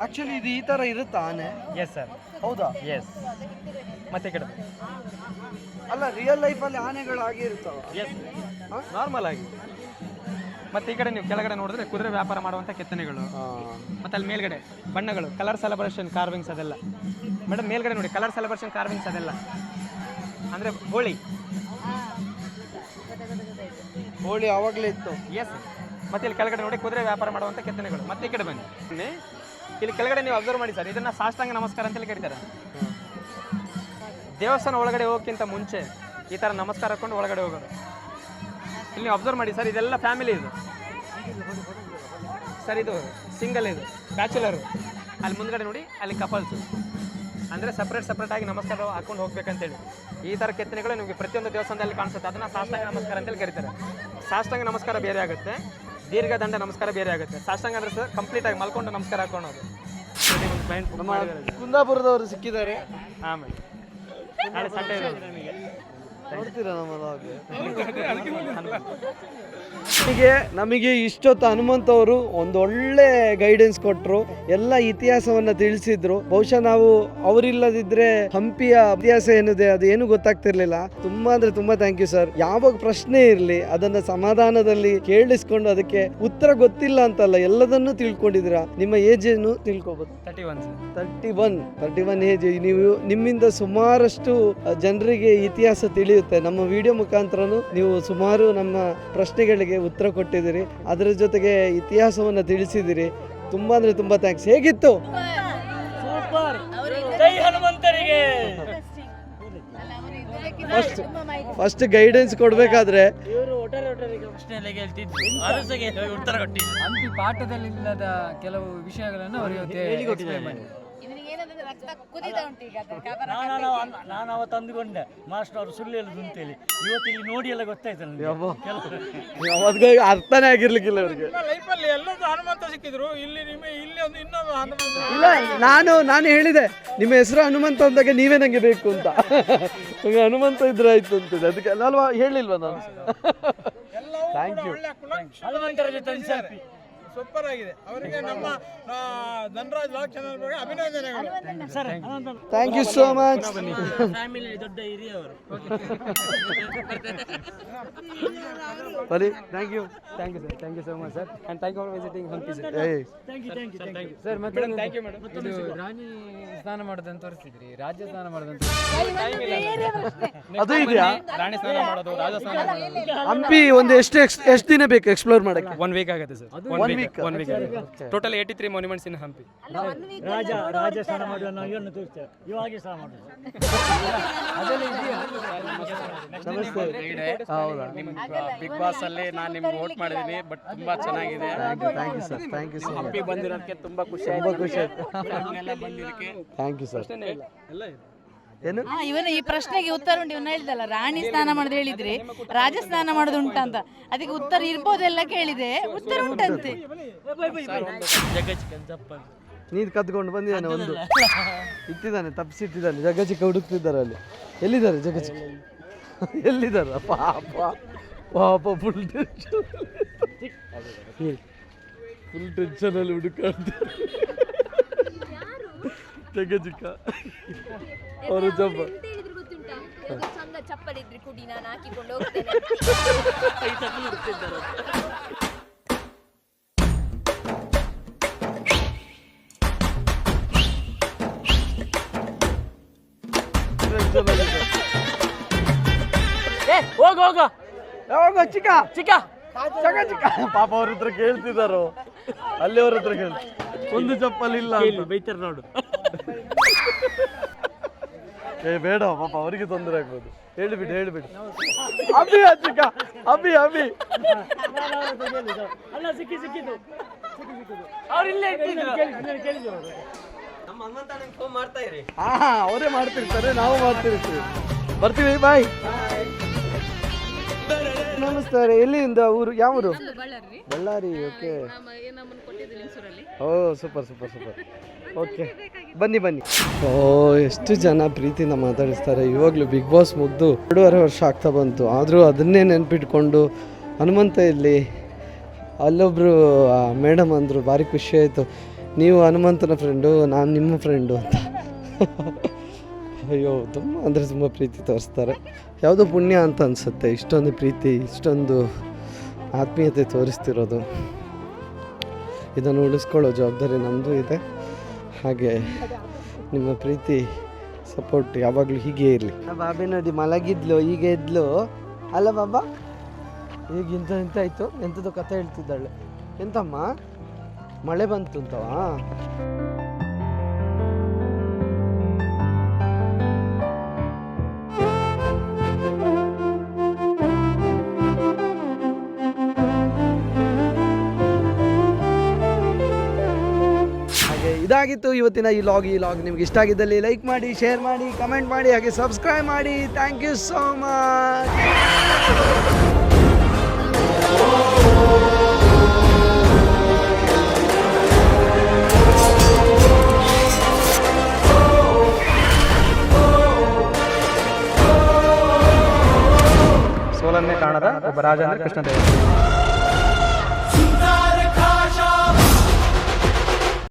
ಆಕ್ಚುಲಿ ಇದು ಈ ತರ ಇರುತ್ತಾ ಆನೆ? Yes sir. ಹೌದಾ? ಎಸ್. ಮತ್ತೆ ಕಡೆ ಅಲ್ಲ, ರಿಯಲ್ ಲೈಫಲ್ಲಿ ಆನೆಗಳು ಹಾಗೆ ಇರ್ತಾವ? ಎಸ್, ನಾರ್ಮಲ್ ಆಗಿ. ಮತ್ತೆ ಈ ಕಡೆ ನೀವು ಕೆಳಗಡೆ ನೋಡಿದ್ರೆ ಕುದುರೆ ವ್ಯಾಪಾರ ಮಾಡುವಂಥ ಕೆತ್ತನೆಗಳು. ಮತ್ತೆ ಅಲ್ಲಿ ಮೇಲ್ಗಡೆ ಬಣ್ಣಗಳು, ಕಲರ್ ಸೆಲೆಬ್ರೇಷನ್ ಕಾರ್ವಿಂಗ್ಸ್ ಅದೆಲ್ಲ. ಮೇಡಮ್ ಮೇಲ್ಗಡೆ ನೋಡಿ, ಕಲರ್ ಸೆಲೆಬ್ರೇಷನ್ ಕಾರ್ವಿಂಗ್ಸ್ ಅದೆಲ್ಲ ಅಂದರೆ ಹೋಳಿ ಆವಾಗಲೇ ಇತ್ತು. ಎಸ್. ಮತ್ತೆ ಇಲ್ಲಿ ಕೆಳಗಡೆ ನೋಡಿ ಕುದುರೆ ವ್ಯಾಪಾರ ಮಾಡುವಂಥ ಕೆತ್ತನೆಗಳು. ಮತ್ತೆ ಈ ಕಡೆ ಬನ್ನಿ, ಇಲ್ಲಿ ಕೆಳಗಡೆ ನೀವು ಅಬ್ಸರ್ವ್ ಮಾಡಿ ಸರ್, ಇದನ್ನ ಸಾಷ್ಟಾಂಗ ನಮಸ್ಕಾರ ಅಂತೇಳಿ ಕರೀತಾರೆ. ದೇವಸ್ಥಾನ ಒಳಗಡೆ ಹೋಗೋಕ್ಕಿಂತ ಮುಂಚೆ ಈ ಥರ ನಮಸ್ಕಾರ ಹಾಕೊಂಡು ಒಳಗಡೆ ಹೋಗೋದು. ಇಲ್ಲಿ ನೀವು ಅಬ್ಸರ್ವ್ ಮಾಡಿ ಸರ್, ಇದೆಲ್ಲ ಫ್ಯಾಮಿಲಿ ಇದು ಸರ್. ಇದು ಸಿಂಗಲ್, ಇದು ಬ್ಯಾಚುಲರು. ಅಲ್ಲಿ ಮುಂದ್ಗಡೆ ನೋಡಿ, ಅಲ್ಲಿ ಕಪಲ್ಸು. ಅಂದರೆ ಸಪ್ರೇಟಾಗಿ ನಮಸ್ಕಾರ ಹಾಕೊಂಡು ಹೋಗ್ಬೇಕಂತೇಳಿ ಈ ಥರ ಕೆತ್ತನೆಗಳು ನಿಮಗೆ ಪ್ರತಿಯೊಂದು ದೇವಸ್ಥಾನದಲ್ಲಿ ಕಾಣಿಸುತ್ತೆ. ಅದನ್ನು ಸಾಷ್ಟಾಂಗ ನಮಸ್ಕಾರ ಅಂತೇಳಿ ಕರೀತಾರೆ. ಸಾಷ್ಟಾಂಗ ನಮಸ್ಕಾರ ಬೇರೆ ಆಗುತ್ತೆ, ದೀರ್ಘದಂಡ ನಮಸ್ಕಾರ ಬೇರೆ ಆಗುತ್ತೆ. ಸಾಷ್ಟಾಂಗ ಅಂದರೆ ಸರ್ ಕಂಪ್ಲೀಟಾಗಿ ಮಲ್ಕೊಂಡು ನಮಸ್ಕಾರ ಹಾಕೊಳ್ಳೋದು. ನಮ್ಮ ಕುಂದಾಪುರದವರು ಸಿಕ್ಕಿದ್ದಾರೆ. ಆಮೇಲೆ ನಾಳೆ ಸಂಡೇ ನೋಡ್ತೀರಾ ನಮಗೆ ಇಷ್ಟೊತ್ತು ಹನುಮಂತವರು ಒಂದು ಒಳ್ಳೆ ಗೈಡೆನ್ಸ್ ಕೊಟ್ಟರು, ಎಲ್ಲ ಇತಿಹಾಸವನ್ನ ತಿಳಿಸಿದ್ರು. ಬಹುಶಃ ನಾವು ಅವರಿಲ್ಲದಿದ್ರೆ ಹಂಪಿಯ ಇತಿಹಾಸ ಏನಿದೆ ಅದು ಏನು ಗೊತ್ತಾಗ್ತಿರ್ಲಿಲ್ಲ. ತುಂಬಾ ಅಂದ್ರೆ ತುಂಬಾ ಥ್ಯಾಂಕ್ ಯು ಸರ್. ಯಾವಾಗ ಪ್ರಶ್ನೆ ಇರಲಿ ಅದನ್ನ ಸಮಾಧಾನದಲ್ಲಿ ಕೇಳಿಸ್ಕೊಂಡು ಅದಕ್ಕೆ ಉತ್ತರ ಗೊತ್ತಿಲ್ಲ ಅಂತಲ್ಲ, ಎಲ್ಲದನ್ನೂ ತಿಳ್ಕೊಂಡಿದ್ದೀರಾ. ನಿಮ್ಮ ಏಜ್ ಏನು ತಿಳ್ಕೊಬೋದು? 31 ಏಜ್. ನೀವು ನಿಮ್ಮಿಂದ ಸುಮಾರಷ್ಟು ಜನರಿಗೆ ಇತಿಹಾಸ ತಿಳಿಯುತ್ತೆ. ನಮ್ಮ ವಿಡಿಯೋ ಮುಖಾಂತರನು ನೀವು ಸುಮಾರು ನಮ್ಮ ಪ್ರಶ್ನೆಗಳಿಗೆ ಉತ್ತರ ಕೊಟ್ಟಿದ್ದೀರಿ, ಅದರ ಜೊತೆಗೆ ಇತಿಹಾಸವನ್ನ ತಿಳಿಸಿದಿರಿ. ತುಂಬಾ ಅಂದ್ರೆ ತುಂಬಾ ಥ್ಯಾಂಕ್ಸ್. ಹೇಗಿತ್ತು? ಸೂಪರ್. ಜೈ ಹನುಮಂತರಿಗೆ. ಫಸ್ಟ್ ಗೈಡೆನ್ಸ್ ಕೊಡ್ಬೇಕಾದ್ರೆ ಹಂಪಿ ಪಾಠದಲ್ಲಿಲ್ಲದ ಕೆಲವು ವಿಷಯಗಳನ್ನು ಅವರಿಗೆ ನಾನು ಅವತ್ತು ಅಂದುಕೊಂಡೆ ಮಾಸ್ಟರ್ ಅವರು ಸುಳ್ಳು ಹೇಳುದು ಅಂತೇಳಿ. ಇವತ್ತು ಇಲ್ಲಿ ನೋಡಿ ಎಲ್ಲ ಗೊತ್ತಾಯ್ತು ನನಗೆ. ಅರ್ಥನೇ ಆಗಿರ್ಲಿಕ್ಕಿಲ್ಲ ಅವ್ರಿಗೆ. ಲೈಫಲ್ಲಿ ಎಲ್ಲದೂ ಹನುಮಂತ ಸಿಕ್ಕಿದ್ರು, ಇಲ್ಲಿ ಒಂದು ಇನ್ನೊಂದು ಹನುಮಂತ. ಇಲ್ಲ, ನಾನು ಹೇಳಿದೆ ನಿಮ್ಮ ಹೆಸರು ಹನುಮಂತ ಅಂದಾಗ ನೀವೇ ನಂಗೆ ಬೇಕು ಅಂತ. ನಂಗೆ ಹನುಮಂತ ಇದ್ರೆ ಆಯ್ತು ಅಂತಿದೆ, ಅದಕ್ಕೆ ಅಲ್ವಾ ಹೇಳಿಲ್ವಾ ನಾನು? Thank you. ಹನುಮಂತರ ಜೊತೆ ಸೆಲ್ಫಿ ಸೂಪರ್ ಆಗಿದೆ. ಅವರಿಗೆ ನಮ್ಮ ಧನರಾಜ್ ಲಾಕ್ ಚಾನಲ್ ಬಗ್ಗೆ ಅಭಿನಂದನೆಗಳು. Thank you so much. Family ದೊಡ್ಡ ಹಿರಿಯವರು. ಬರೀ thank you. Thank you sir, thank you so much sir, and thank you for visiting Hampi sir. Sir ಮತ್ತೆ ಥ್ಯಾಂಕ್ ಯು ಮೇಡಮ್. ಇದು ರಾಣಿ ಸ್ನಾನ ಮಾಡೋದಂತ ತೋರಿಸ್ತಿದ್ರಿ, ರಾಜ್ಯ ಸ್ನಾನ ಮಾಡೋದಂತ ಅದು ಇದೆಯಾ? ರಾಣಿ ಸ್ನಾನ ಮಾಡೋದು, ರಾಜ ಸ್ನಾನ ಮಾಡೋದು. ಹಂಪಿ ಒಂದು ಎಷ್ಟು ದಿನ ಬೇಕು ಎಕ್ಸ್ಪ್ಲೋರ್ ಮಾಡಕ್ಕೆ? 1 week ಆಗುತ್ತೆ ಸರ್. 1 week ಟೋಟಲ್ 83 ಮಾನ್ಯುಮೆಂಟ್ಸ್ ಇನ್ ಹಂಪಿ. ರಾಜ ಸ್ನಾನ ಮಾಡುವ ನಾವು ಇವನ್ನ ತೋರಿಸ್ತೇವೆ, ಇವಾಗೆ ಸ್ನಾನ ಮಾಡುದು. ಹೌದಾ? ಬಿಗ್ ಬಾಸ್ ಅಲ್ಲಿ ನಾನು ನಿಮ್ಗೆ ವೋಟ್ ಮಾಡಿದ್ದೀನಿ, ಬಟ್ ತುಂಬಾ ಚೆನ್ನಾಗಿದೆ. Thank you sir, thank you sir. Hampi ಬಂದಿರೋದಕ್ಕೆ ತುಂಬಾ ಖುಷಿ ತುಂಬ ಖುಷಿ ಆಯ್ತು. ಬಂದಿದ್ದಕ್ಕೆ. Thank you sir. ಏನು ಇವನು ಈ ಪ್ರಶ್ನೆಗೆ ಉತ್ತರ ಉಂಟು. ಇವನು ಹೇಳಿದಲ್ಲ ರಾಣಿ ಸ್ನಾನ ಮಾಡೋದು ಹೇಳಿದ್ರಿ, ರಾಜ ಸ್ನಾನ ಮಾಡೋದು ಉಂಟಂತ, ಅದಕ್ಕೆ ಉತ್ತರ ಇರ್ಬೋದೆಲ್ಲ ಕೇಳಿದೆ, ಉತ್ತರ ಉಂಟಂತೆ. ಜಗಚಿಕನ್ ಚಪ್ಪಲ್ ನೀನು ಕದ್ಕೊಂಡು ಬಂದಿದ್ದಾನೆ, ಒಂದು ಇಟ್ಟಿದ್ದಾನೆ, ತಪ್ಪಿಸಿಟ್ಟಿದ್ದಾನೆ. ಜಗಚಿಕ್ಕ ಹುಡುಕ್ತಿದ್ದಾರೆ ಅಲ್ಲಿ. ಎಲ್ಲಿದ್ದಾರೆ ಜಗಚಿಕ್ಕ? ಎಲ್ಲಿದ್ದಾರೆ? ಪಾಪ ಪಾಪ ಫುಲ್ ಟೆನ್ಷನಲ್ಲಿ ಹುಡುಕಾಡ್ತಾರೆ ಜಗಚಿಕ್ಕ ಅವರು. ಚಪ್ಪಲ್ ಇದ್ರೆ ಕುಡಿ, ನಾನು ಹಾಕಿಕೊಂಡು ಹೋಗ್ತೇನೆ. ಹೋಗ ಯಾವಾಗ ಚಿಕ್ಕ ಚಿಕ್ಕ ಚಕ ಚಿಕ್ಕ ಪಾಪ ಅವ್ರ ಹತ್ರ ಕೇಳ್ತಿದ್ದಾರೋ, ಅಲ್ಲಿ ಅವ್ರ ಹತ್ರ ಕೇಳಿ ಒಂದು ಚಪ್ಪಲ್ ಇಲ್ಲ ಬೈತಾರ ನೋಡು. ಏ ಬೇಡ ಪಾಪ ಅವರಿಗೆ ತೊಂದರೆ ಆಗ್ಬೋದು. ಹೇಳಿಬಿಡಿ ಅಭಿ ಚಿಕ್ಕ ಅಭಿ ಅಲ್ಲ ಸಿಕ್ಕಿದ್ದು ಅವ್ರು ಇಲ್ಲೇ ಅವರೇ ಮಾಡ್ತಿರ್ತಾರೆ, ನಾವು ಮಾಡ್ತಿರ್ತೀವಿ. ಬರ್ತೀವಿ, ಬಾಯ್. ನಮಸ್ಕಾರ. ಎಲ್ಲಿಂದ ಊರು? ಯಾವ ಊರು? ಬಳ್ಳಾರಿ. ಓಕೆ. ಓ ಸೂಪರ್. ಓಕೆ, ಬನ್ನಿ. ಓ ಎಷ್ಟು ಜನ ಪ್ರೀತಿಯಿಂದ ಮಾತಾಡಿಸ್ತಾರೆ. ಇವಾಗಲೂ ಬಿಗ್ ಬಾಸ್ ಮುಗ್ದು 2.5 ವರ್ಷ ಆಗ್ತಾ ಬಂತು, ಆದರೂ ಅದನ್ನೇ ನೆನ್ಪಿಟ್ಕೊಂಡು ಹನುಮಂತ ಇಲ್ಲಿ. ಅಲ್ಲೊಬ್ಬರು ಮೇಡಮ್ ಅಂದರು, ಭಾರಿ ಖುಷಿ ಆಯಿತು, ನೀವು ಹನುಮಂತನ ಫ್ರೆಂಡು, ನಾನು ನಿಮ್ಮ ಫ್ರೆಂಡು ಅಂತ. ಅಯ್ಯೋ ತುಂಬ ಪ್ರೀತಿ ತೋರಿಸ್ತಾರೆ. ಯಾವುದೋ ಪುಣ್ಯ ಅಂತ ಅನಿಸುತ್ತೆ, ಇಷ್ಟೊಂದು ಪ್ರೀತಿ, ಇಷ್ಟೊಂದು ಆತ್ಮೀಯತೆ ತೋರಿಸ್ತಿರೋದು. ಇದನ್ನು ಉಳಿಸ್ಕೊಳ್ಳೋ ಜವಾಬ್ದಾರಿ ನಮ್ಮದು ಇದೆ. ಹಾಗೆ ನಿಮ್ಮ ಪ್ರೀತಿ ಸಪೋರ್ಟ್ ಯಾವಾಗಲೂ ಹೀಗೆ ಇರಲಿ. ಬಾಬಿ ನೋಡಿ ಮಲಗಿದ್ಲು, ಈಗ ಎದ್ಲು ಅಲ್ಲ ಬಾಬಾ? ಈಗ ಇಂಥ ಆಯಿತು, ಎಂಥದ್ದು ಕಥೆ ಹೇಳ್ತಿದ್ದಾಳೆ. ಎಂತಮ್ಮ ಮಳೆ ಬಂತು ಅಂತವಾ? ಇದಾಗಿತ್ತು ಇವತ್ತಿನ ಈ ಲಾಗ್ ನಿಮ್ಗೆ ಇಷ್ಟ ಆಗಿದ್ದಲ್ಲಿ ಲೈಕ್ ಮಾಡಿ, ಶೇರ್ ಮಾಡಿ, ಕಮೆಂಟ್ ಮಾಡಿ, ಹಾಗೆ ಸಬ್ಸ್ಕ್ರೈಬ್ ಮಾಡಿ. Thank you so much. ಸೋಲನ್ನೇ ಕಾಣದ ಒಬ್ಬ ರಾಜ ಅಂದ್ರೆ ಕೃಷ್ಣದೇವ.